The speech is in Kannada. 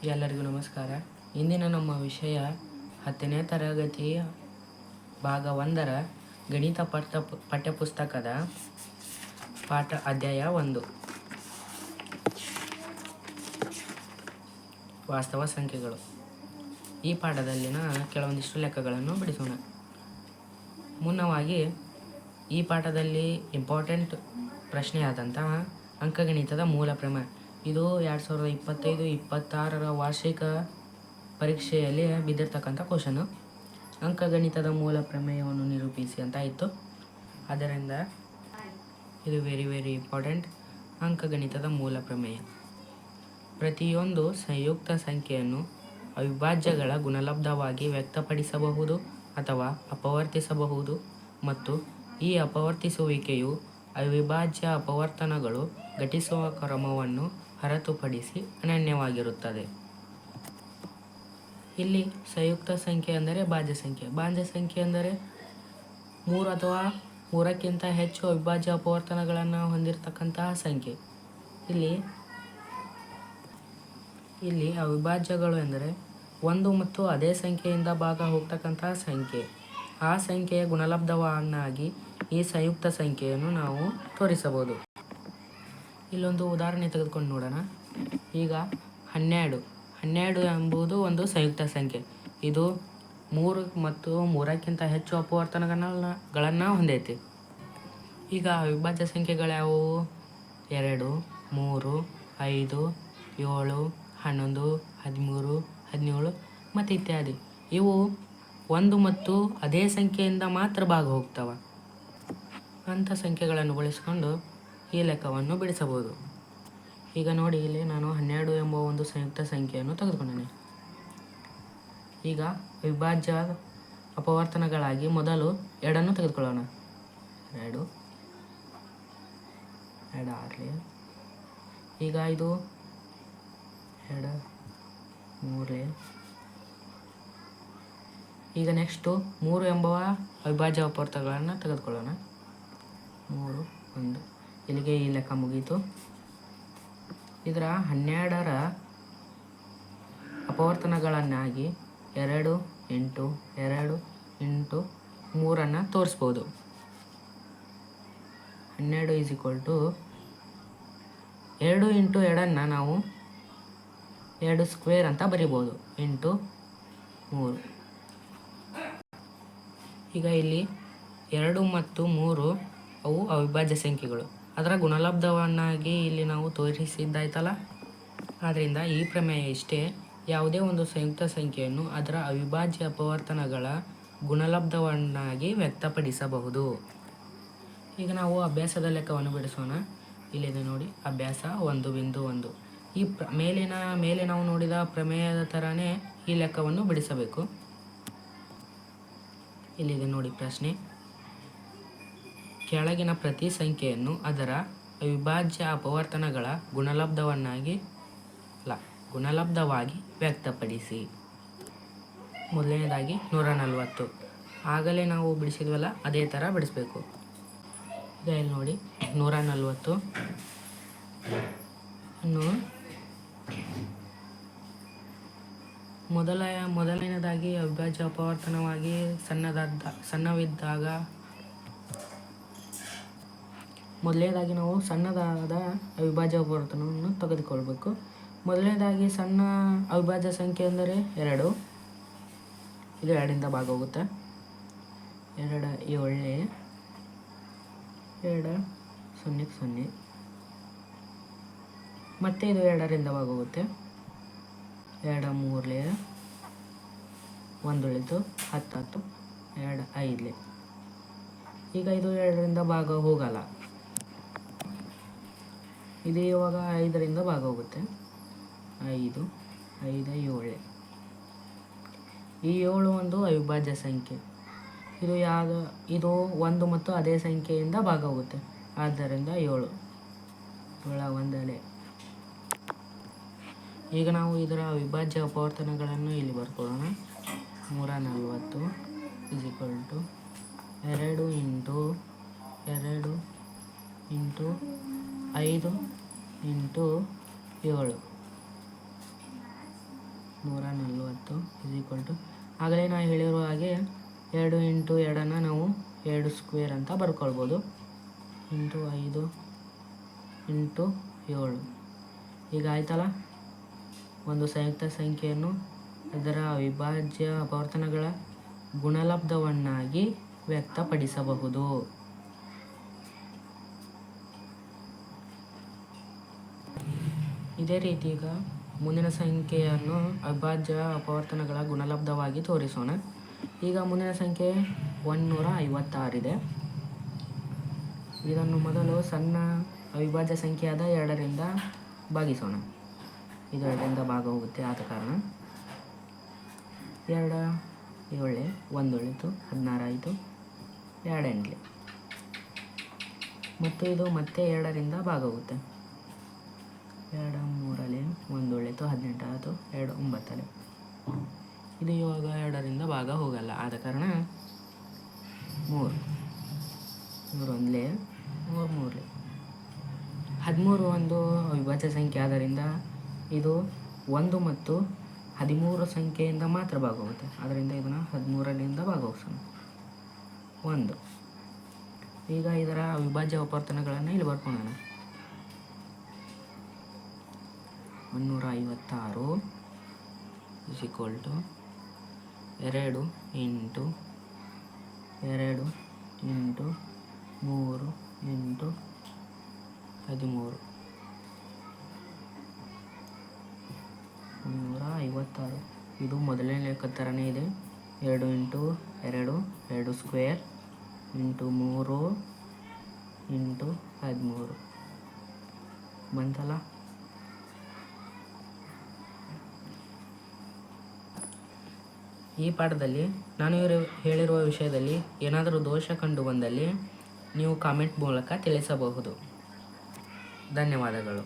ಎಲ್ಲರಿಗೂ ನಮಸ್ಕಾರ. ಇಂದಿನ ನಮ್ಮ ವಿಷಯ 10ನೇ ತರಗತಿ ಭಾಗ 1ರ ಗಣಿತ ಪಠ್ಯಪುಸ್ತಕದ ಪಾಠ ಅಧ್ಯಾಯ 1 ವಾಸ್ತವ ಸಂಖ್ಯೆಗಳು. ಈ ಪಾಠದಲ್ಲಿನ ಕೆಲವೊಂದಿಷ್ಟು ಲೆಕ್ಕಗಳನ್ನು ಬಿಡಿಸೋಣ. ಮುನ್ನವಾಗಿ ಈ ಪಾಠದಲ್ಲಿ ಇಂಪಾರ್ಟೆಂಟ್ ಪ್ರಶ್ನೆಯಾದಂತಹ ಅಂಕಗಣಿತದ ಮೂಲ ಪ್ರಮೇಯ, ಇದು 2025-26ರ ವಾರ್ಷಿಕ ಪರೀಕ್ಷೆಯಲ್ಲಿ ಬಿದ್ದಿರ್ತಕ್ಕಂಥ ಕ್ವಶನು. ಅಂಕಗಣಿತದ ಮೂಲ ಪ್ರಮೇಯವನ್ನು ನಿರೂಪಿಸಿ ಅಂತ ಇತ್ತು. ಆದ್ದರಿಂದ ಇದು ವೆರಿ ಇಂಪಾರ್ಟೆಂಟ್. ಅಂಕಗಣಿತದ ಮೂಲ ಪ್ರಮೇಯ: ಪ್ರತಿಯೊಂದು ಸಂಯುಕ್ತ ಸಂಖ್ಯೆಯನ್ನು ಅವಿಭಾಜ್ಯಗಳ ಗುಣಲಬ್ಧವಾಗಿ ವ್ಯಕ್ತಪಡಿಸಬಹುದು ಅಥವಾ ಅಪವರ್ತಿಸಬಹುದು, ಮತ್ತು ಈ ಅಪವರ್ತಿಸುವಿಕೆಯು ಅವಿಭಾಜ್ಯ ಅಪವರ್ತನಗಳು ಘಟಿಸುವ ಕ್ರಮವನ್ನು ಹೊರತುಪಡಿಸಿ ಅನನ್ಯವಾಗಿರುತ್ತದೆ. ಇಲ್ಲಿ ಸಂಯುಕ್ತ ಸಂಖ್ಯೆ ಅಂದರೆ ಭಾಜ್ಯ ಸಂಖ್ಯೆ. ಭಾಜ್ಯ ಸಂಖ್ಯೆ ಅಂದರೆ 3 ಅಥವಾ 3ಕ್ಕಿಂತ ಹೆಚ್ಚು ಅವಿಭಾಜ್ಯ ಅಪವರ್ತನಗಳನ್ನು ಹೊಂದಿರತಕ್ಕಂತಹ ಸಂಖ್ಯೆ. ಇಲ್ಲಿ ಅವಿಭಾಜ್ಯಗಳು ಎಂದರೆ ಒಂದು ಮತ್ತು ಅದೇ ಸಂಖ್ಯೆಯಿಂದ ಭಾಗ ಹೋಗ್ತಕ್ಕಂತಹ ಸಂಖ್ಯೆ. ಆ ಸಂಖ್ಯೆಯ ಗುಣಲಬ್ಧವನ್ನಾಗಿ ಈ ಸಂಯುಕ್ತ ಸಂಖ್ಯೆಯನ್ನು ನಾವು ತೋರಿಸಬಹುದು. ಇಲ್ಲೊಂದು ಉದಾಹರಣೆ ತೆಗೆದುಕೊಂಡು ನೋಡೋಣ. ಈಗ 12 ಎಂಬುದು ಒಂದು ಸಂಯುಕ್ತ ಸಂಖ್ಯೆ. ಇದು 3 ಮತ್ತು 3ಕ್ಕಿಂತ ಹೆಚ್ಚು ಅಪವರ್ತನಗಳನ್ನು ಹೊಂದೈತಿ. ಈಗ ಅವಿಭಾಜ್ಯ ಸಂಖ್ಯೆಗಳ್ಯಾವುವು? 2, 3, 5, 7, 11, 13, 17 ಮತ್ತು ಇತ್ಯಾದಿ. ಇವು ಒಂದು ಮತ್ತು ಅದೇ ಸಂಖ್ಯೆಯಿಂದ ಮಾತ್ರ ಭಾಗ ಹೋಗ್ತವೆ. ಅಂಥ ಸಂಖ್ಯೆಗಳನ್ನು ಬಳಸಿಕೊಂಡು ಈ ಲೆಕ್ಕವನ್ನು ಬಿಡಿಸಬಹುದು. ಈಗ ನೋಡಿ, ಇಲ್ಲಿ ನಾನು 12 ಎಂಬ ಒಂದು ಸಂಯುಕ್ತ ಸಂಖ್ಯೆಯನ್ನು ತೆಗೆದುಕೊಂಡೇನೆ. ಈಗ ಅವಿಭಾಜ್ಯ ಅಪವರ್ತನಗಳಾಗಿ ಮೊದಲು 2 ತೆಗೆದುಕೊಳ್ಳೋಣ. 2 ಆಗಲಿ. ಈಗ ಇದು 2 3. ಈಗ ನೆಕ್ಸ್ಟು 3 ಎಂಬ ಅವಿಭಾಜ್ಯ ಅಪವರ್ತನಗಳನ್ನು ತೆಗೆದುಕೊಳ್ಳೋಣ. 3, 1. ಇಲ್ಲಿಗೆ ಈ ಲೆಕ್ಕ ಮುಗೀತು. ಇದರ 12ರ ಅಪವರ್ತನಗಳನ್ನಾಗಿ 2 ಇಂಟು 2 ಇಂಟು 3 ತೋರಿಸ್ಬೋದು. 12 2 ಇಂಟು 2 ನಾವು 2 ಸ್ಕ್ವೇರ್ ಅಂತ ಬರಿಬೋದು, ಇಂಟು 3. ಈಗ ಇಲ್ಲಿ 2 ಮತ್ತು 3 ಅವು ಅವಿಭಾಜ್ಯ ಸಂಖ್ಯೆಗಳು. ಅದರ ಗುಣಲಬ್ಧವನ್ನಾಗಿ ಇಲ್ಲಿ ನಾವು ತೋರಿಸಿದ್ದಾಯ್ತಲ್ಲ. ಆದ್ದರಿಂದ ಈ ಪ್ರಮೇಯ ಇಷ್ಟೇ: ಯಾವುದೇ ಒಂದು ಸಂಯುಕ್ತ ಸಂಖ್ಯೆಯನ್ನು ಅದರ ಅವಿಭಾಜ್ಯ ಅಪವರ್ತನಗಳ ಗುಣಲಬ್ಧವನ್ನಾಗಿ ವ್ಯಕ್ತಪಡಿಸಬಹುದು. ಈಗ ನಾವು ಅಭ್ಯಾಸದ ಲೆಕ್ಕವನ್ನು ಬಿಡಿಸೋಣ. ಇಲ್ಲಿದೆ ನೋಡಿ, ಅಭ್ಯಾಸ 1.1. ಈ ಮೇಲೆ ನಾವು ನೋಡಿದ ಪ್ರಮೇಯದ ಥರನೇ ಈ ಲೆಕ್ಕವನ್ನು ಬಿಡಿಸಬೇಕು. ಇಲ್ಲಿದೆ ನೋಡಿ ಪ್ರಶ್ನೆ: ಕೆಳಗಿನ ಪ್ರತಿ ಸಂಖ್ಯೆಯನ್ನು ಅದರ ಅವಿಭಾಜ್ಯ ಅಪವರ್ತನಗಳ ಗುಣಲಬ್ಧವಾಗಿ ವ್ಯಕ್ತಪಡಿಸಿ. ಮೊದಲನೇದಾಗಿ 140. ಆಗಲೇ ನಾವು ಬಿಡಿಸಿದ್ವಲ್ಲ, ಅದೇ ಥರ ಬಿಡಿಸ್ಬೇಕು. ಈಗ ಇಲ್ಲಿ ನೋಡಿ, 140 ಅನ್ನು ಮೊದಲನೇದಾಗಿ ಅವಿಭಾಜ್ಯ ಅಪವರ್ತನವಾಗಿ ಸಣ್ಣವಿದ್ದಾಗ ಮೊದಲನೇದಾಗಿ ನಾವು ಸಣ್ಣದಾದ ಅವಿಭಾಜ್ಯ ಅಪವರ್ತನವನ್ನು ತೆಗೆದುಕೊಳ್ಬೇಕು. ಮೊದಲನೇದಾಗಿ ಸಣ್ಣ ಅವಿಭಾಜ್ಯ ಸಂಖ್ಯೆ ಅಂದರೆ 2. ಇದು 2ರಿಂದ ಭಾಗ ಹೋಗುತ್ತೆ. 2 7, 2 0 0. ಮತ್ತೆ ಇದು 2ರಿಂದ ಭಾಗ ಹೋಗುತ್ತೆ. 2 3, 1 ಉಳಿತು, 10 10, 2 5. ಈಗ ಇದು 2ರಿಂದ ಭಾಗ ಹೋಗಲ್ಲ. ಇದು ಇವಾಗ 5ರಿಂದ ಭಾಗ ಹೋಗುತ್ತೆ. 5 5 7. ಈ 7 ಒಂದು ಅವಿಭಾಜ್ಯ ಸಂಖ್ಯೆ. ಇದು 1 ಮತ್ತು ಅದೇ ಸಂಖ್ಯೆಯಿಂದ ಭಾಗ ಹೋಗುತ್ತೆ. ಆದ್ದರಿಂದ 7 ಒಂದಲೆ. ಈಗ ನಾವು ಇದರ ಅವಿಭಾಜ್ಯ ಅಪವರ್ತನಗಳನ್ನು ಇಲ್ಲಿ ಬರ್ಕೊಳ್ಳೋಣ. 140 2 ಇಂಟು 2 ಇಂಟು 5 ಇಂಟು 7. 140 = ಆಗಲೇ ನಾನು ಹೇಳಿರುವ ಹಾಗೆ 2 × 2 ನಾವು 2 ಸ್ಕ್ವೇರ್ ಅಂತ ಬರ್ಕೊಳ್ಬೋದು. 5 × 7 ಈಗ ಆಯ್ತಲ್ಲ. ಒಂದು ಸಂಯುಕ್ತ ಸಂಖ್ಯೆಯನ್ನು ಅದರ ಅವಿಭಾಜ್ಯ ಅಪವರ್ತನಗಳ ಗುಣಲಬ್ಧವನ್ನಾಗಿ ವ್ಯಕ್ತಪಡಿಸಬಹುದು. ಇದೇ ರೀತಿ ಈಗ ಮುಂದಿನ ಸಂಖ್ಯೆಯನ್ನು ಅವಿಭಾಜ್ಯ ಅಪವರ್ತನಗಳ ಗುಣಲಬ್ಧವಾಗಿ ತೋರಿಸೋಣ. ಈಗ ಮುಂದಿನ ಸಂಖ್ಯೆ 156 ಇದೆ. ಇದನ್ನು ಮೊದಲು ಸಣ್ಣ ಅವಿಭಾಜ್ಯ ಸಂಖ್ಯೆಯಾದ 2ರಿಂದ ಭಾಗಿಸೋಣ. ಇದು 2ರಿಂದ ಭಾಗ ಹೋಗುತ್ತೆ, ಆದ ಕಾರಣ 2 7 1 ಉಳಿತು, 16 ಆಯಿತು, 2 8 ಮತ್ತು ಇದು ಮತ್ತೆ 2ರಿಂದ ಭಾಗ ಹೋಗುತ್ತೆ. 2 3 1 ಉಳಿತು, 18 ಆಯಿತು, 2 9 ಇದು ಇವಾಗ 2ರಿಂದ ಭಾಗ ಹೋಗಲ್ಲ, ಆದ ಕಾರಣ 3 1 3 13 ಒಂದು ಅವಿಭಾಜ್ಯ ಸಂಖ್ಯೆ ಆದ್ದರಿಂದ ಇದು 1 ಮತ್ತು 13 ಸಂಖ್ಯೆಯಿಂದ ಮಾತ್ರ ಭಾಗವಾಗುತ್ತೆ. ಆದ್ದರಿಂದ ಇದನ್ನು 13ರಿಂದ ಭಾಗವಹಿಸೋಣ. 1 ಈಗ ಇದರ ಅವಿಭಾಜ್ಯ ಅಪವರ್ತನಗಳನ್ನು ಇಲ್ಲಿ ಬರ್ಕೊಳ್ಳೋಣ. 156 = 2 × 2 × 3 × 13 156. ಇದು ಮೊದಲನೇ ಲೆಕ್ಕ ಥರನೇ ಇದೆ. 2 × 2 2 ಸ್ಕ್ವೇರ್ × 3 × 13 ಬಂತಲ್ಲ. ಈ ಪಾಠದಲ್ಲಿ ನಾನು ಹೇಳಿರುವ ವಿಷಯದಲ್ಲಿ ಏನಾದರೂ ದೋಷ ಕಂಡು ಬಂದಲ್ಲಿ ನೀವು ಕಾಮೆಂಟ್ ಮೂಲಕ ತಿಳಿಸಬಹುದು. ಧನ್ಯವಾದಗಳು.